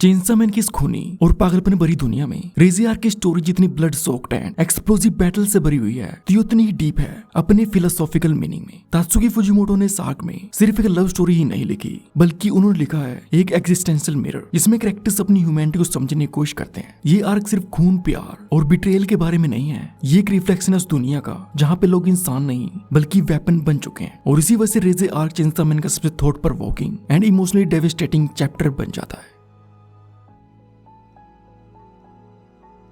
Chainsaw man की इस खूनी और पागलपन भरी दुनिया में रेज़े आर्क की स्टोरी जितनी blood soaked and explosive battle से भरी हुई है तो उतनी ही डीप है अपने फिलोसॉफिकल मीनिंग में। तात्सुकी फुजिमोटो ने इस आर्क में सिर्फ एक लव स्टोरी ही नहीं लिखी, बल्कि उन्होंने लिखा है एक एग्जिस्टेंशियल मिरर जिसमें कैरेक्टर्स अपनी ह्यूमैनिटी को समझने की कोशिश करते हैं। ये आर्क सिर्फ खून, प्यार और बिट्रेयल के बारे में नहीं है, ये एक रिफ्लेक्शन है उस दुनिया का जहाँ पे लोग इंसान नहीं बल्कि वेपन बन चुके हैं। और इसी वजह से रेज़े आर्क चेनसॉ मैन का सबसे thought provoking and emotionally devastating chapter बन जाता है।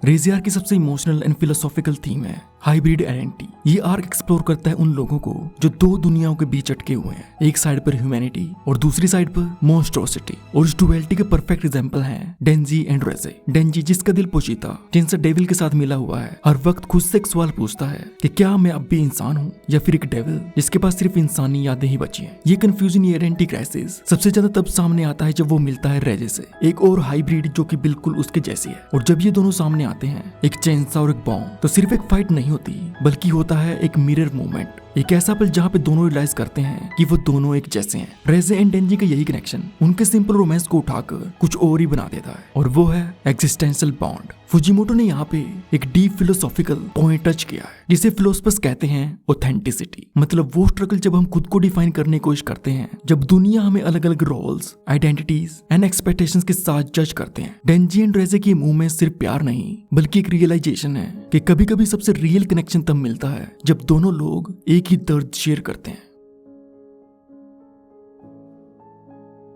रेज़े आर्क की सबसे इमोशनल एंड फिलोसॉफिकल थीम है हाइब्रिड आइडेंटिटी। ये आर्क एक्सप्लोर करता है उन लोगों को जो दो दुनियाओं के बीच अटके हुए हैं, एक साइड पर ह्यूमैनिटी और दूसरी साइड पर मॉन्स्ट्रोसिटी। और इस डुअलिटी के परफेक्ट एग्जांपल हैं डेंजी एंड रेज़े। डेंजी जिसका दिल पोशीता जिनसे डेविल के साथ मिला हुआ है, हर वक्त खुद से एक सवाल पूछता है कि क्या मैं अब भी इंसान हूँ या फिर एक डेविल जिसके पास सिर्फ इंसानी यादें ही बची हैं। ये कंफ्यूजन, ये आइडेंटिटी क्राइसिस सबसे ज्यादा तब सामने आता है जब वो मिलता है रेज़े से, एक और हाइब्रिड जो कि बिल्कुल उसके जैसी है। और जब ये दोनों सामने आते हैं, एक चेनसॉ और एक बॉम्ब, तो सिर्फ एक फाइट नहीं होती बल्कि होता है एक मिरर मूवमेंट, एक ऐसा पल जहाँ पे दोनों रियलाइज करते हैं कि वो दोनों एक जैसे हैं। रेज़े एंड डेंजी का यही कनेक्शन उनके सिंपल रोमांस को उठाकर कुछ और ही बना देता है, और वो है एग्जिस्टेंशियल बॉन्ड। फुजिमोटो ने यहाँ पे एक डीप फिलोसॉफिकल पॉइंट टच किया है जिसे फिलोसफर्स कहते हैं ऑथेंटिसिटी। मतलब वो स्ट्रगल जब हम खुद को डिफाइन करने की कोशिश करते हैं, जब दुनिया हमें अलग अलग रोल्स, आइडेंटिटीज एंड एक्सपेक्टेशंस के साथ जज करते हैं। डेंजी एंड रेज़े की मूव में सिर्फ प्यार नहीं बल्कि एक रियलाइजेशन है कि कभी कभी सबसे रियल कनेक्शन तब मिलता है जब दोनों लोग एक ही दर्द शेयर करते हैं।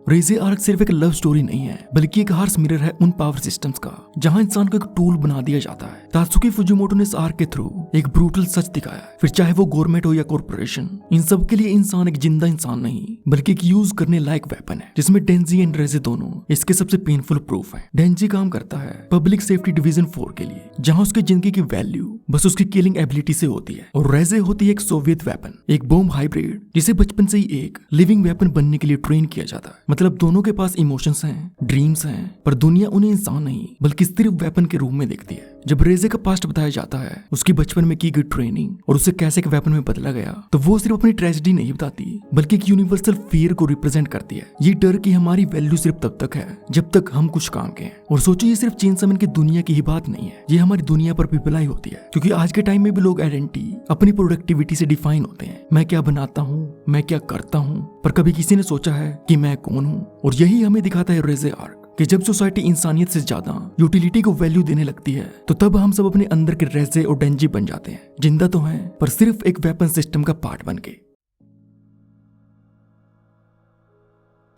रेज़े आर्क सिर्फ एक लव स्टोरी नहीं है बल्कि एक हार्श मिरर है उन पावर सिस्टम्स का जहां इंसान को एक टूल बना दिया जाता है। तात्सुकी फुजिमोटो ने इस आर्क के थ्रू एक ब्रूटल सच दिखाया है, फिर चाहे वो गवर्नमेंट हो या कॉर्पोरेशन, इन सब के लिए इंसान एक जिंदा इंसान नहीं बल्कि एक यूज करने लायक वेपन है, जिसमें डेंजी एंड रेज़े दोनों इसके सबसे पेनफुल प्रूफ है। डेंजी काम करता है पब्लिक सेफ्टी डिवीजन 4 के लिए, जहाँ उसकी जिंदगी की वैल्यू बस उसकी किलिंग एबिलिटी से होती है, और रेज़े होती है एक सोवियत वेपन, एक बॉम्ब हाइब्रिड जिसे बचपन से ही एक लिविंग वेपन बनने के लिए ट्रेन किया जाता है। मतलब दोनों के पास इमोशंस हैं, ड्रीम्स हैं, पर दुनिया उन्हें इंसान नहीं बल्कि सिर्फ वेपन के रूप में देखती है। जब रेज़े का पास्ट बताया जाता है, उसकी बचपन में की गई ट्रेनिंग और उसे कैसे एक वेपन में बदला गया, तो वो सिर्फ अपनी ट्रेजेडी नहीं बताती बल्कि एक यूनिवर्सल फियर को रिप्रेजेंट करती है। ये डर कि हमारी वैल्यू सिर्फ तब तक है जब तक हम कुछ काम के हैं। और सोचिए, ये सिर्फ चेनसॉ मैन की दुनिया की ही बात नहीं है, ये हमारी दुनिया पर भी अप्लाई होती है, क्योंकि आज के टाइम में भी लोग आइडेंटिटी अपनी प्रोडक्टिविटी से डिफाइन होते हैं। मैं क्या बनाता हूँ, मैं क्या करता हूँ, पर कभी किसी ने सोचा है कि मैं कौन हूँ? और यही हमें दिखाता है रेज़े आर्क कि जब सोसाइटी इंसानियत से ज्यादा यूटिलिटी को वैल्यू देने लगती है, तो तब हम सब अपने अंदर के रेज़े और डेंजी बन जाते हैं, जिंदा तो हैं पर सिर्फ एक वेपन सिस्टम का पार्ट बन के।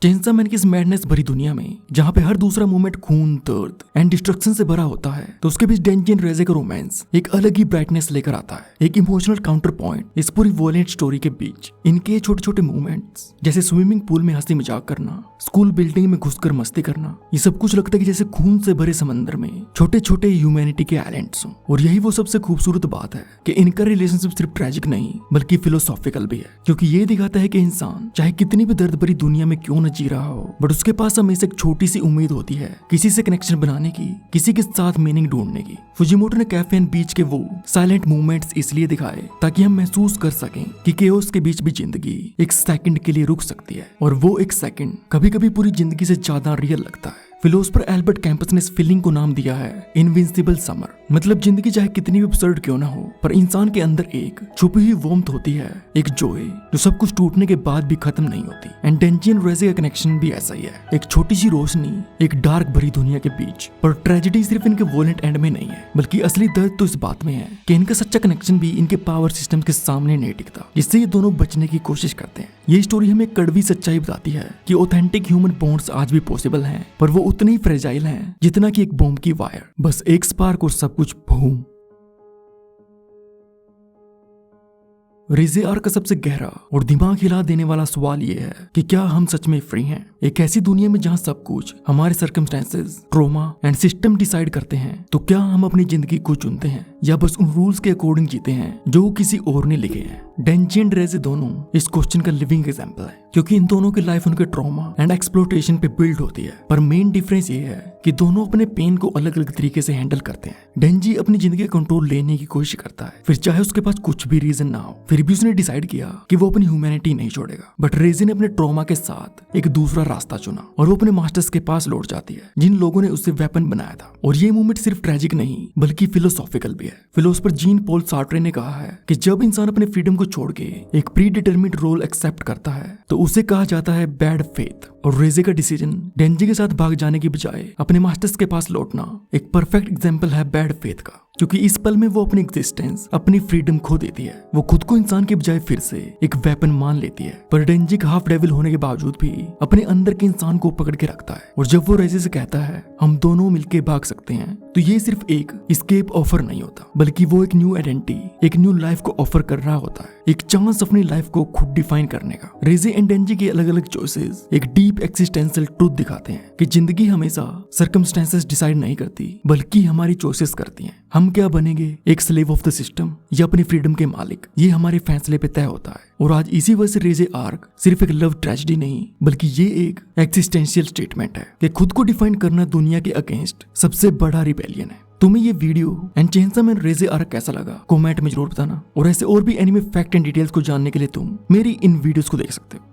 चेनसॉ मैन की इस मैडनेस भरी दुनिया में जहाँ पे हर दूसरा मोमेंट खून, दर्द एंड डिस्ट्रक्शन से भरा होता है, तो उसके बीच डेंजी एंड रेज़े का रोमांस एक अलग ही ब्राइटनेस लेकर आता है, एक इमोशनल काउंटर पॉइंट इस पूरी वॉयलेंट स्टोरी के बीच। इनके छोटे छोटे मूवमेंट्स, जैसे स्विमिंग पूल में हंसी मजाक करना, स्कूल बिल्डिंग में घुसकर मस्ती करना, ये सब कुछ लगता है कि जैसे खून से भरे समंदर में छोटे छोटे ह्यूमैनिटी के आइलैंड्स हों। और यही वो सबसे खूबसूरत बात है कि इनका रिलेशनशिप सिर्फ ट्रैजिक नहीं बल्कि फिलोसॉफिकल भी है, क्योंकि ये दिखाता है कि इंसान चाहे कितनी भी दर्द भरी दुनिया में क्यों न जी रहा हो, बट उसके पास हमेशा एक छोटी सी उम्मीद होती है किसी से कनेक्शन बनाने की, किसी के साथ मीनिंग ढूंढने की। फुजिमोटो ने कैफे एंड बीच के वो साइलेंट मूवमेंट्स इसलिए दिखाए ताकि हम महसूस कर सकें कि केओस के बीच भी जिंदगी एक सेकंड के लिए रुक सकती है, और वो एक सेकंड कभी कभी पूरी जिंदगी से ज्यादा रियल लगता है। फिलोसफर एल्बर्ट कैम्पस ने इस फीलिंग को नाम दिया है इनविंसिबल समर। मतलब जिंदगी चाहे कितनी भी अब्सर्ड क्यों ना हो, पर इंसान के अंदर एक छुपी हुई वार्मथ होती है, एक जॉय जो सब कुछ टूटने के बाद भी खत्म नहीं होती। एंड डेंजी एंड रेज़े का कनेक्शन भी ऐसा ही है, एक छोटी सी रोशनी एक डार्क भरी दुनिया के बीच। पर ट्रेजेडी सिर्फ इनके वॉयलेंट एंड में नहीं है, बल्कि असली दर्द तो इस बात में है कि इनका सच्चा कनेक्शन भी इनके पावर सिस्टम के सामने नहीं टिकता, जिससे ये दोनों बचने की कोशिश करते हैं। ये स्टोरी हमें कड़वी सच्चाई बताती है कि ऑथेंटिक ह्यूमन बॉन्ड्स आज भी पॉसिबल हैं, पर वो उतने ही फ्रेजाइल हैं जितना कि एक बॉम्ब की वायर, बस एक स्पार्क और सब कुछ बूम। रेज़े आर्क का सबसे गहरा और दिमाग हिला देने वाला सवाल ये है कि क्या हम सच में फ्री हैं? एक ऐसी दुनिया में जहां सब कुछ हमारे circumstances, trauma and system decide करते हैं, तो क्या हम अपनी जिंदगी को चुनते हैं? या बस उन रूल्स के अकॉर्डिंग जीते हैं जो वो किसी और ने लिखे हैं। डेंजी एंड रेजे दोनों इस क्वेश्चन का लिविंग एग्जांपल है, क्योंकि इन दोनों की लाइफ उनके ट्रॉमा एंड एक्सप्लोटेशन पे बिल्ड होती है। पर मेन डिफरेंस ये है कि दोनों अपने पेन को अलग अलग तरीके से हैंडल करते हैं। डेंजी अपनी जिंदगी का कंट्रोल लेने की कोशिश करता है, फिर चाहे उसके पास कुछ भी रीजन ना हो, फिर भी उसने डिसाइड किया कि वो अपनी ह्यूमैनिटी नहीं छोड़ेगा। बट रेजे ने अपने ट्रॉमा के साथ एक दूसरा रास्ता चुना और वो अपने मास्टर्स के पास लौट जाती है, जिन लोगों ने उससे वेपन बनाया था। और ये मूवमेंट सिर्फ ट्रेजिक नहीं बल्कि फिलोसॉफिकल भी है। फिलोसोफर जीन पॉल सार्ट्रे ने कहा है कि जब इंसान अपने फ्रीडम को छोड़ के एक प्री डिटरमिन्ड रोल एक्सेप्ट करता है तो उसे कहा जाता है बैड फेथ। और रेजे का डिसीजन डेंजी के साथ भाग जाने की बजाय अपने मास्टर्स के पास लौटना एक परफेक्ट एग्जाम्पल है बैड फेथ का, क्योंकि इस पल में वो अपनी एग्जिस्टेंस, अपनी फ्रीडम खो देती है। वो खुद को इंसान के बजाय फिर से एक वेपन मान लेती है। पर डेंजी का हाफ डेविल होने के बावजूद भी अपने अंदर के इंसान को पकड़ के रखता है। और जब वो रेजे से कहता है हम दोनों मिलके भाग सकते हैं, तो ये सिर्फ एक एस्केप ऑफर नहीं होता, बल्कि वो एक न्यू आइडेंटिटी, एक न्यू लाइफ को ऑफर कर रहा होता है, एक चांस अपनी लाइफ को खुद डिफाइन करने का। रेजे एंड डेंजी के अलग अलग चॉइसेस एक डीप एक्सिस्टेंशियल ट्रूथ दिखाते हैं कि जिंदगी हमेशा सर्कमस्टेंसेस डिसाइड नहीं करती, बल्कि हमारी चॉइसेस करती हैं। हम क्या बनेंगे, एक स्लेव ऑफ द सिस्टम या अपनी फ्रीडम के मालिक, ये हमारे फैसले पे तय होता है। और आज इसी वजह से रेजे आर्क सिर्फ एक लव ट्रेजेडी नहीं, बल्कि ये एक एक्सिस्टेंशियल स्टेटमेंट है कि खुद को डिफाइन करना दुनिया के अगेंस्ट सबसे बड़ा रिबेलियन है। तुम्हें ये video and Chainsaw Man Reze arc कैसा लगा कमेंट में जरूर बताना। और ऐसे और भी एनिमे फैक्ट एंड डिटेल्स को जानने के लिए तुम मेरी इन वीडियोस को देख सकते हो।